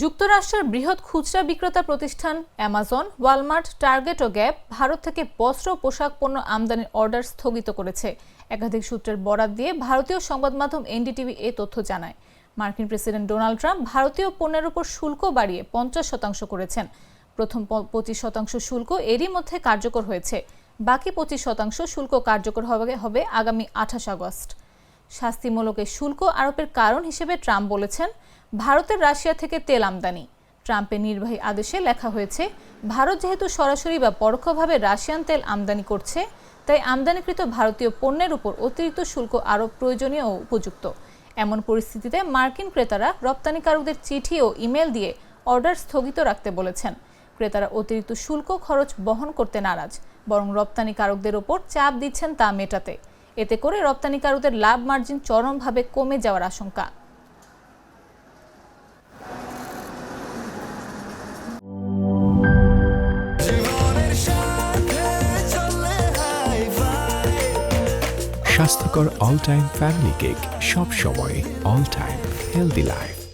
যুক্তরাষ্ট্রের বৃহৎ খুচরা বিক্রেতা প্রতিষ্ঠান অ্যামাজন, ওয়ালমার্ট, টার্গেট ও গ্যাপ ভারত থেকে বস্ত্র ও পোশাক পণ্য আমদানির অর্ডার স্থগিত করেছে। একাধিক সূত্রের বরাত দিয়ে ভারতীয় সংবাদ মাধ্যম এনডিটিভি এ তথ্য জানায়। মার্কিন প্রেসিডেন্ট ডোনাল্ড ট্রাম্প ভারতীয় পণ্যের উপর শুল্ক বাড়িয়ে 50% করেছেন। প্রথম 25% শুল্ক এরই মধ্যে কার্যকর হয়েছে। বাকি 25% শুল্ক কার্যকর হবে আগামী 28 আগস্ট। শাস্তিমূলক এই শুল্ক আরোপের কারণ হিসেবে ট্রাম্প বলেছেন, ভারতের রাশিয়া থেকে তেল আমদানি। ট্রাম্পের নির্বাহী আদেশে লেখা হয়েছে, ভারত যেহেতু সরাসরি বা পরোক্ষভাবে রাশিয়ান তেল আমদানি করছে, তাই আমদানিকৃত ভারতীয় পণ্যের উপর অতিরিক্ত শুল্ক আরোপ প্রয়োজনীয় ও উপযুক্ত। এমন পরিস্থিতিতে মার্কিন ক্রেতারা রপ্তানিকারকদের চিঠি ও ইমেল দিয়ে অর্ডার স্থগিত রাখতে বলেছেন। ক্রেতারা অতিরিক্ত শুল্ক খরচ বহন করতে নারাজ, বরং রপ্তানিকারকদের ওপর চাপ দিচ্ছেন তা মেটাতে। এতে করে রপ্তানিকারকদের লাভ মার্জিন চরমভাবে কমে যাওয়ার আশঙ্কা। স্বাস্থ্যকর অল টাইম ফ্যামিলি কেক, সব সময় অল টাইম হেলদি লাইফ।